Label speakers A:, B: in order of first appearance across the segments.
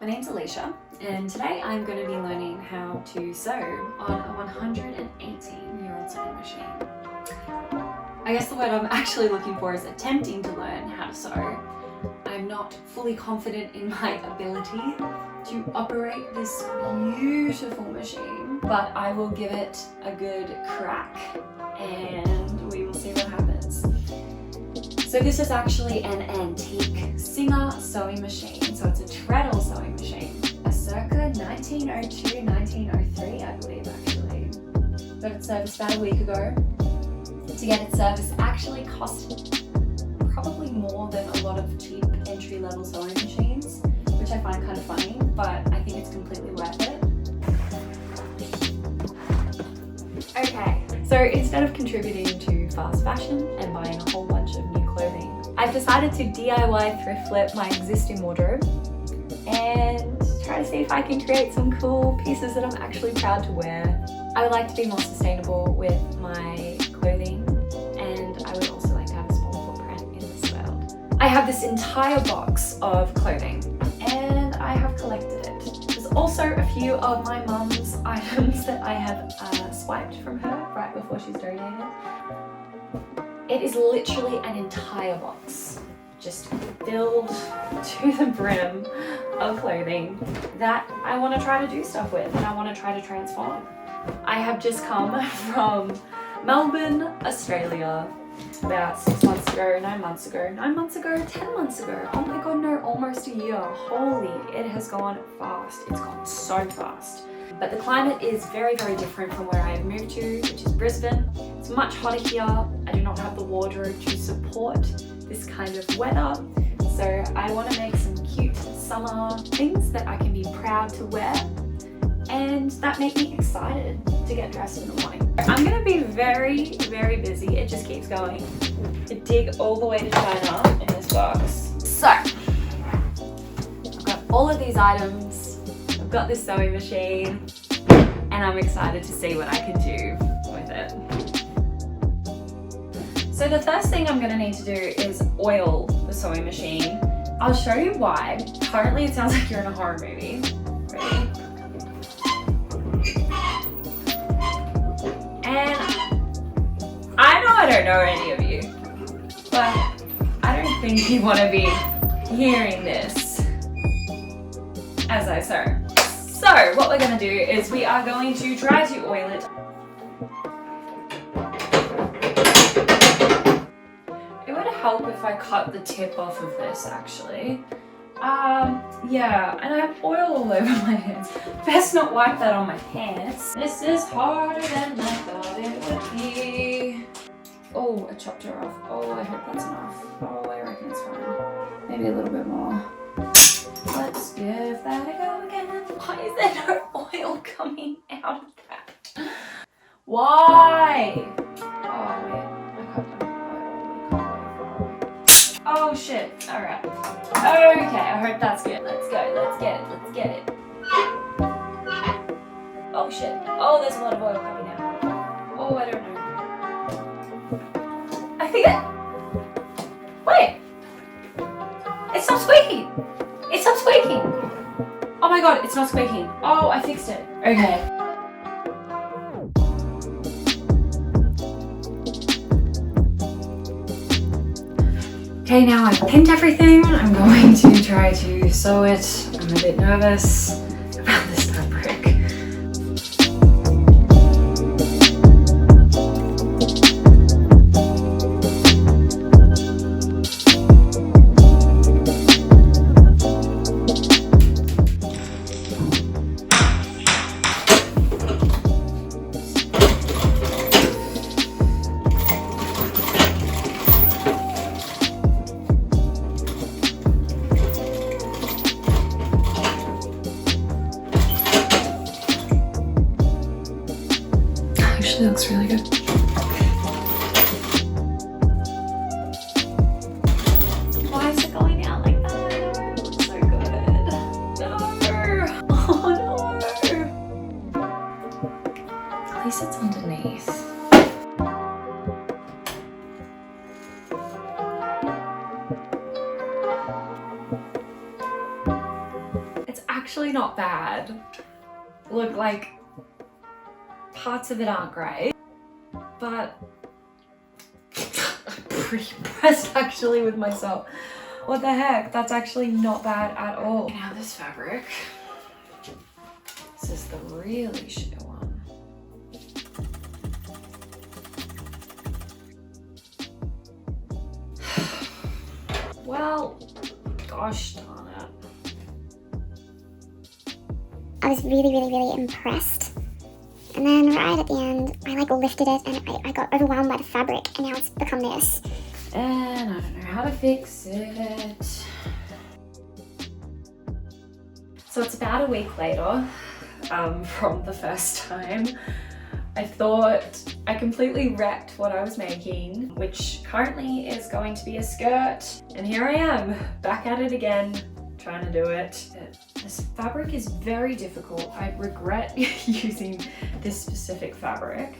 A: My name's Alicia, and today I'm going to be learning how to sew on a 118-year-old sewing machine. I guess the word I'm actually looking for is attempting to learn how to sew. I'm not fully confident in my ability to operate this beautiful machine, but I will give it a good crack and we will see what happens. So this is actually an antique Singer sewing machine. So it's a treadle sewing machine, a circa 1902, 1903, I believe actually. Got it serviced about a week ago. To get it serviced actually cost probably more than a lot of cheap entry-level sewing machines, which I find kind of funny, but I think it's completely worth it. Okay, so instead of contributing to fast fashion and buying a whole bunch of new clothing, I've decided to DIY thrift flip my existing wardrobe and try to see if I can create some cool pieces that I'm actually proud to wear. I would like to be more sustainable with my clothing, and I would also like to have a small footprint in this world. I have this entire box of clothing and I have collected it. There's also a few of my mum's items that I have swiped from her right before she's donated. It is literally an entire box, just filled to the brim of clothing that I want to try to do stuff with and I want to try to transform. I have just come from Melbourne, Australia, about 6 months ago, 9 months ago, 10 months ago. Oh my god, no, almost a year. Holy, it has gone fast. It's gone so fast. But the climate is very, very different from where I have moved to, which is Brisbane. It's much hotter here. I do not have the wardrobe to support this kind of weather. So I want to make some cute summer things that I can be proud to wear, and that make me excited to get dressed in the morning. I'm going to be very, very busy. It just keeps going. I dig all the way to China in this box. So I've got all of these items. I've got this sewing machine and I'm excited to see what I can do with it. So the first thing I'm going to need to do is oil the sewing machine. I'll show you why. Currently it sounds like you're in a horror movie. Ready? And I know I don't know any of you, but I don't think you want to be hearing this as I sew. So what we're going to do is we are going to try to oil it. It would help if I cut the tip off of this actually. Yeah, and I have oil all over my hands. Best not wipe that on my pants. This is harder than I thought it would be. Oh, I chopped her off. Oh, I hope that's enough. Oh, I reckon it's fine. Maybe a little bit more. Let's give that a go again. Why is there no oil coming out of that? Why? Oh, wait. I cut them. Oh, shit. Alright. Okay, I hope that's good. Let's go. Let's get it. Let's get it. Oh, shit. Oh, there's a lot of oil coming out. Oh, I don't know. I think Wait! It stopped squeaking! It stopped squeaking! Oh my god, it's not squeaking. Oh, I fixed it. Okay. Okay, now I've pinned everything. I'm going to try to sew it. I'm a bit nervous about this fabric. Actually looks really good. Why is it going out like that? No, it looks so good. No! Oh no! At least it's underneath. It's actually not bad. Look, like, parts of it aren't great, but I'm pretty impressed actually with myself. What the heck? That's actually not bad at all. Now this fabric. This is the really sheer one. Well, gosh darn it.
B: I was really impressed. And then right at the end, I like lifted it and I got overwhelmed by the fabric, and now it's become this.
A: And I don't know how to fix it. So it's about a week later from the first time. I thought I completely wrecked what I was making, which currently is going to be a skirt. And here I am, back at it again, trying to do it. This fabric is very difficult. I regret using this specific fabric.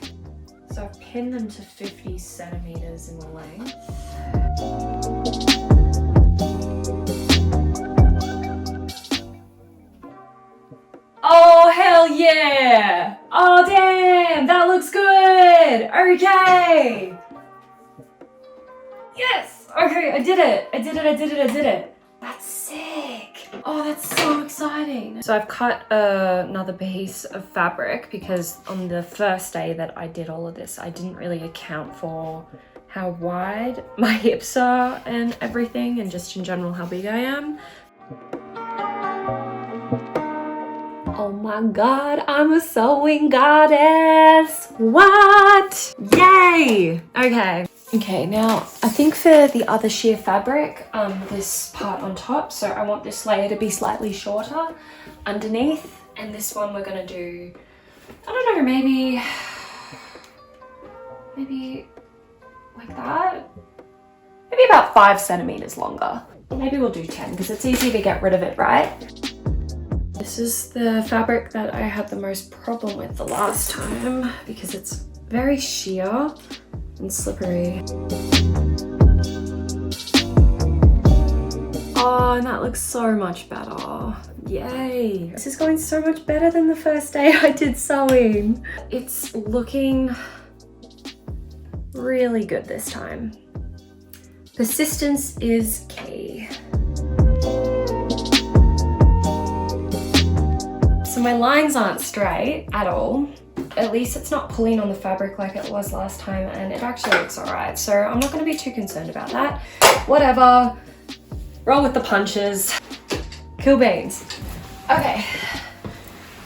A: So I've pinned them to 50 centimeters in the length. Oh, hell yeah! Oh, damn, that looks good! Okay! Yes! Okay, I did it. That's sick. Oh, that's so exciting. So I've cut another piece of fabric because on the first day that I did all of this, I didn't really account for how wide my hips are and everything, and just in general how big I am. Oh my god, I'm a sewing goddess! What? Yay! Okay, now I think for the other sheer fabric, this part on top, so I want this layer to be slightly shorter underneath, and this one we're gonna do, I don't know, maybe like that? Maybe about 5 centimeters longer. Maybe we'll do 10 because it's easy to get rid of it, right? This is the fabric that I had the most problem with the last time because it's very sheer and slippery. Oh, and that looks so much better. Yay. This is going so much better than the first day I did sewing. It's looking really good this time. Persistence is key. So my lines aren't straight at all. At least it's not pulling on the fabric like it was last time, and it actually looks alright. So I'm not gonna be too concerned about that. Whatever, roll with the punches. Cool beans. Okay,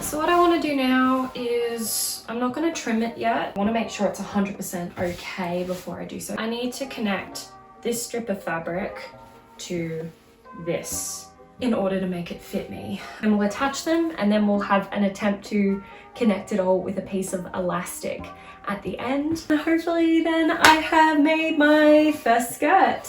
A: so what I wanna do now is, I'm not gonna trim it yet. I wanna make sure it's 100% okay before I do so. I need to connect this strip of fabric to this in order to make it fit me. And we'll attach them, and then we'll have an attempt to connect it all with a piece of elastic at the end. And hopefully then I have made my first skirt.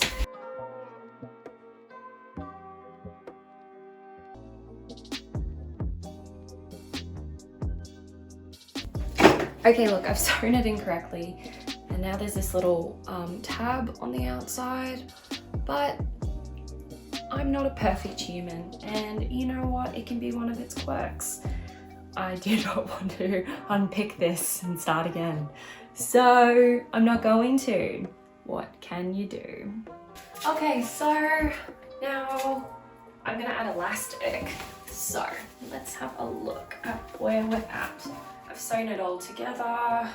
A: Okay, look, I've sewn it incorrectly, and now there's this little tab on the outside, but I'm not a perfect human, and you know what? It can be one of its quirks. I do not want to unpick this and start again, so I'm not going to. What can you do? Okay, so now I'm gonna add elastic. So let's have a look at where we're at. I've sewn it all together,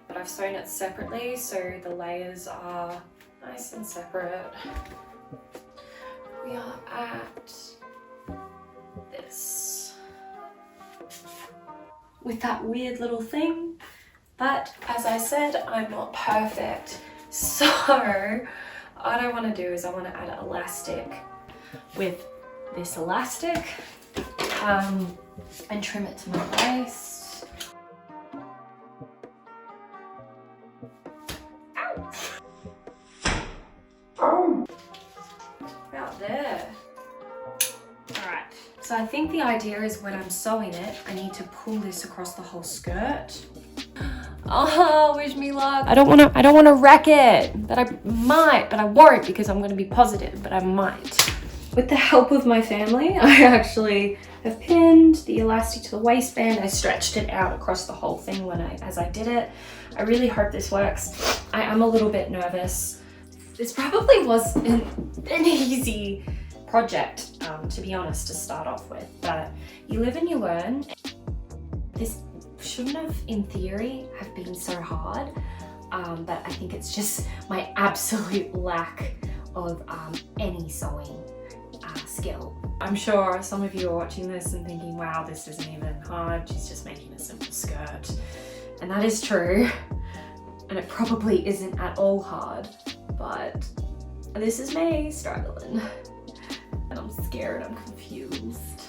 A: but I've sewn it separately, so the layers are nice and separate. We are at this with that weird little thing, but as I said, I'm not perfect, so what I want to do is I want to add elastic with this elastic and trim it to my waist. Ow! About there. Alright, so I think the idea is when I'm sewing it, I need to pull this across the whole skirt. Oh, wish me luck. I don't wanna wreck it, but I might, but I won't because I'm gonna be positive, but I might. with the help of my family, I actually have pinned the elastic to the waistband. I stretched it out across the whole thing as I did it. I really hope this works. I am a little bit nervous. This probably wasn't an easy project, to be honest, to start off with, but you live and you learn. This shouldn't have, in theory, have been so hard, but I think it's just my absolute lack of any sewing skill. I'm sure some of you are watching this and thinking, wow, this isn't even hard, she's just making a simple skirt. And that is true, and it probably isn't at all hard, but this is me struggling. And I'm scared, I'm confused,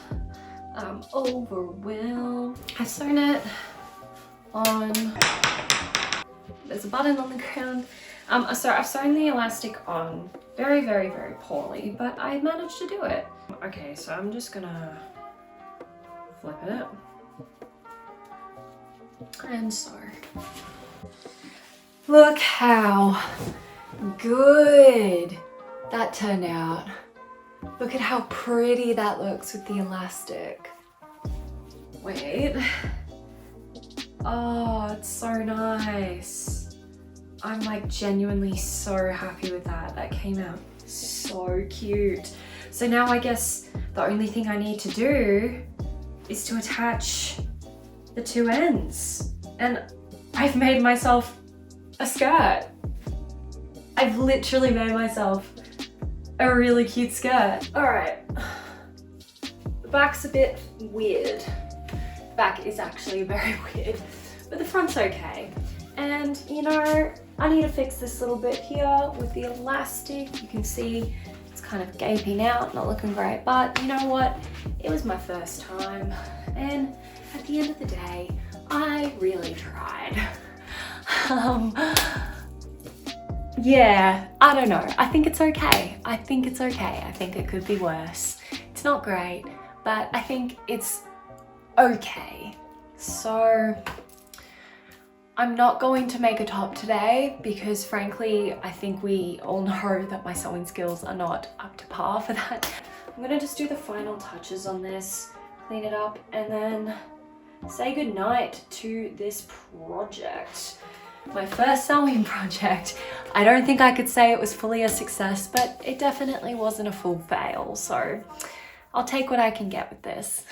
A: I'm overwhelmed. I've sewn it on, there's a button on the ground. So I've sewn the elastic on very, very, very poorly, but I managed to do it. Okay, so I'm just gonna flip it and sew. Look how good that turned out. Look at how pretty that looks with the elastic. Wait. Oh, it's so nice. I'm like genuinely so happy with that. That came out so cute. So now I guess the only thing I need to do is to attach the two ends. And I've made myself a skirt. I've literally made myself a really cute skirt. All right, the back's a bit weird. The back is actually very weird, but the front's okay. And you know, I need to fix this little bit here with the elastic. You can see it's kind of gaping out, not looking great, but you know what? It was my first time. And at the end of the day, I really tried. Yeah, I don't know. I think it's okay. I think it's okay. I think it could be worse. It's not great, but I think it's okay. So I'm not going to make a top today because frankly, I think we all know that my sewing skills are not up to par for that. I'm gonna just do the final touches on this, clean it up, and then say goodnight to this project. My first sewing project. I don't think I could say it was fully a success, but it definitely wasn't a full fail. So I'll take what I can get with this.